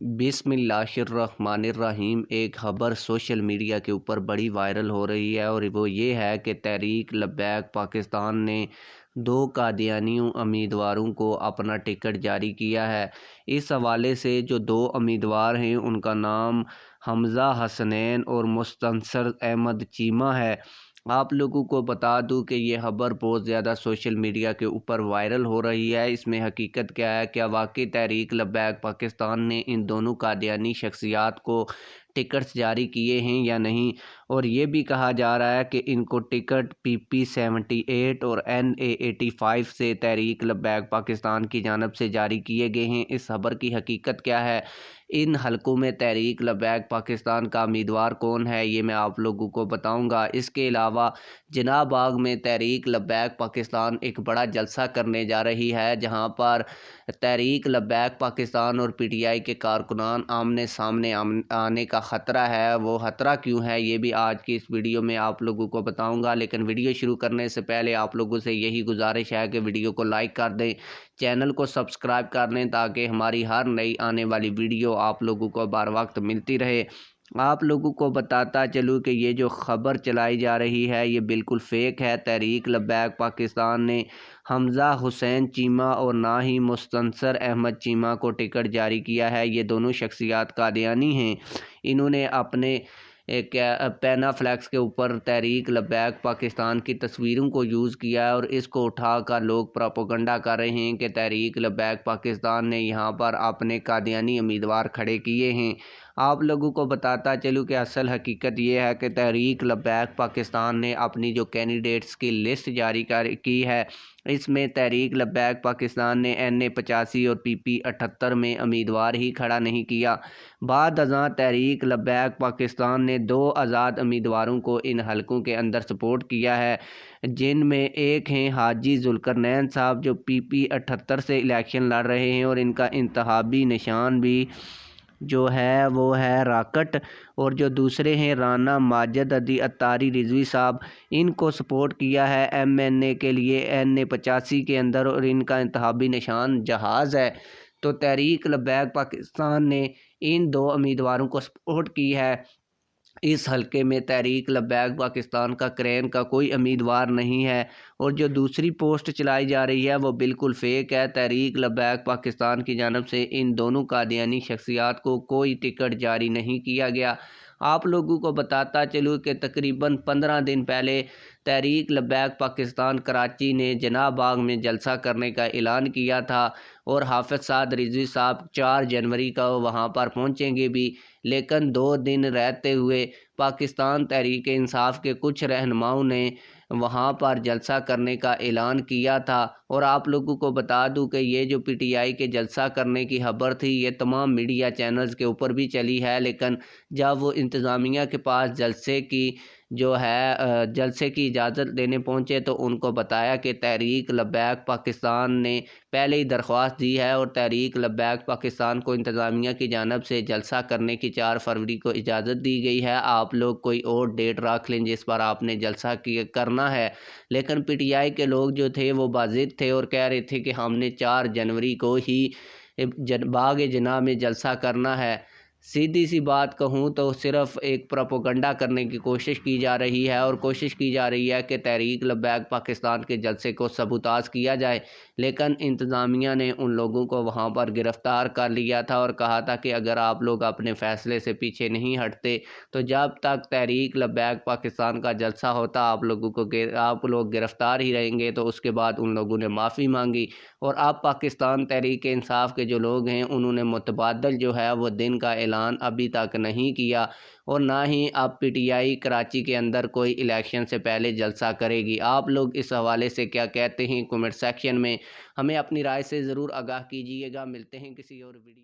बिस्मिल्लाहिर्रहमानिर्रहीम। एक ख़बर सोशल मीडिया के ऊपर बड़ी वायरल हो रही है और वो ये है कि तहरीक लब्बैक पाकिस्तान ने 2 कादियानी उम्मीदवारों को अपना टिकट जारी किया है। इस हवाले से जो 2 उम्मीदवार हैं उनका नाम हमज़ा हसनैन और मुस्तंसर अहमद चीमा है। आप लोगों को बता दूं कि ये खबर बहुत ज़्यादा सोशल मीडिया के ऊपर वायरल हो रही है। इसमें हकीकत क्या है, क्या वाकई तहरीक लब्बैक पाकिस्तान ने इन दोनों कादियानी शख्सियात को टिकट्स जारी किए हैं या नहीं। और ये भी कहा जा रहा है कि इनको टिकट PP-78 और NA-85 से तहरीक लब्बैक पाकिस्तान की जानब से जारी किए गए हैं। इस खबर की हकीकत क्या है, इन हलकों में तहरीक लब्बैक पाकिस्तान का उम्मीदवार कौन है, ये मैं आप लोगों को बताऊंगा। इसके अलावा जिना बाग में तहरीक लब्बैक पाकिस्तान एक बड़ा जलसा करने जा रही है, जहां पर तहरीक लब्बैक पाकिस्तान और PTI के कारकुनान आमने सामने आने का ख़तरा है। वो ख़तरा क्यों है, ये भी आज की इस वीडियो में आप लोगों को बताऊंगा। लेकिन वीडियो शुरू करने से पहले आप लोगों से यही गुजारिश है कि वीडियो को लाइक कर दें, चैनल को सब्सक्राइब कर लें, ताकि हमारी हर नई आने वाली वीडियो आप लोगों को बर वक्त मिलती रहे। आप लोगों को बताता चलूँ कि ये जो ख़बर चलाई जा रही है ये बिल्कुल फ़ेक है। तहरीक लब्बैक पाकिस्तान ने हमज़ा हुसैन चीमा और ना ही मुस्तंसर अहमद चीमा को टिकट जारी किया है। ये दोनों शख्सियात कादियानी हैं। इन्होंने अपने एक पैना फ्लैक्स के ऊपर तहरीक लब्बैक पाकिस्तान की तस्वीरों को यूज़ किया है और इसको उठाकर लोग प्रोपोगंडा कर रहे हैं कि तहरीक लब्बैक पाकिस्तान ने यहाँ पर अपने कादियानी उम्मीदवार खड़े किए हैं। आप लोगों को बताता चलूँ कि असल हकीकत ये है कि तहरीक लब्बैक पाकिस्तान ने अपनी जो कैंडिडेट्स की लिस्ट जारी की है, इसमें तहरीक लब्बैक पाकिस्तान ने NA-85 और PP-78 में उम्मीदवार ही खड़ा नहीं किया। बाद अज़ां तहरीक लब्बैक पाकिस्तान ने 2 आज़ाद उम्मीदवारों को इन हलकों के अंदर सपोर्ट किया है, जिनमें एक हैं हाजी जुल्करनैन साहब जो PP-78 से इलेक्शन लड़ रहे हैं और इनका इंतखाबी निशान भी जो है वो है रॉकेट। और जो दूसरे हैं राना माजिद अदी अत्तारी रिजवी साहब, इनको सपोर्ट किया है MNA के लिए NA-85 के अंदर और इनका इंतखाबी निशान जहाज़ है। तो तहरीक लब्बैक पाकिस्तान ने इन 2 उम्मीदवारों को सपोर्ट की है। इस हलके में तहरीक लब्बैक पाकिस्तान का क्रेन का कोई उम्मीदवार नहीं है। और जो दूसरी पोस्ट चलाई जा रही है वो बिल्कुल फ़ेक है। तहरीक लब्बैक पाकिस्तान की जानब से इन दोनों कादियानी शख्सियात को कोई टिकट जारी नहीं किया गया। आप लोगों को बताता चलूँ कि तकरीबन 15 दिन पहले तहरीक लब्बैक पाकिस्तान कराची ने जिना बाग में जलसा करने का ऐलान किया था और हाफिज़ साद रिजवी साहब 4 जनवरी को वहां पर पहुंचेंगे भी। लेकिन 2 दिन रहते हुए पाकिस्तान तहरीक इंसाफ के कुछ रहनुमाओं ने वहाँ पर जलसा करने का ऐलान किया था। और आप लोगों को बता दूं कि ये जो PTI के जलसा करने की खबर थी ये तमाम मीडिया चैनल्स के ऊपर भी चली है, लेकिन जब वो इंतज़ामिया के पास जलसे की इजाज़त लेने पहुँचे तो उनको बताया कि तहरीक लब्बैक पाकिस्तान ने पहले ही दरख्वास्त दी है और तहरीक लब्बैक पाकिस्तान को इंतज़ामिया की जानब से जलसा करने की 4 फरवरी को इजाज़त दी गई है। आप लोग कोई और डेट रख लें जिस पर आपने जलसा करना है। लेकिन PTI के लोग जो थे वो बाज़िद थे और कह रहे थे कि हमने 4 जनवरी को ही बाग जिना में जलसा करना है। सीधी सी बात कहूँ तो सिर्फ एक प्रोपोगंडा करने की कोशिश की जा रही है और कोशिश की जा रही है कि तहरीक लब्बैक पाकिस्तान के जलसे को सबूताज किया जाए। लेकिन इंतज़ामिया ने उन लोगों को वहाँ पर गिरफ़्तार कर लिया था और कहा था कि अगर आप लोग अपने फ़ैसले से पीछे नहीं हटते तो जब तक तहरीक लब्बैक पाकिस्तान का जलसा होता आप लोग गिरफ़्तार ही रहेंगे। तो उसके बाद उन लोगों ने माफ़ी मांगी और अब पाकिस्तान तहरीक इंसाफ के जो लोग हैं उन्होंने मुतबादल जो है वो दिन का ऐलान अभी तक नहीं किया और ना ही अब PTI कराची के अंदर कोई इलेक्शन से पहले जलसा करेगी। आप लोग इस हवाले से क्या कहते हैं, कमेंट सेक्शन में हमें अपनी राय से ज़रूर आगाह कीजिएगा। मिलते हैं किसी और वीडियो में।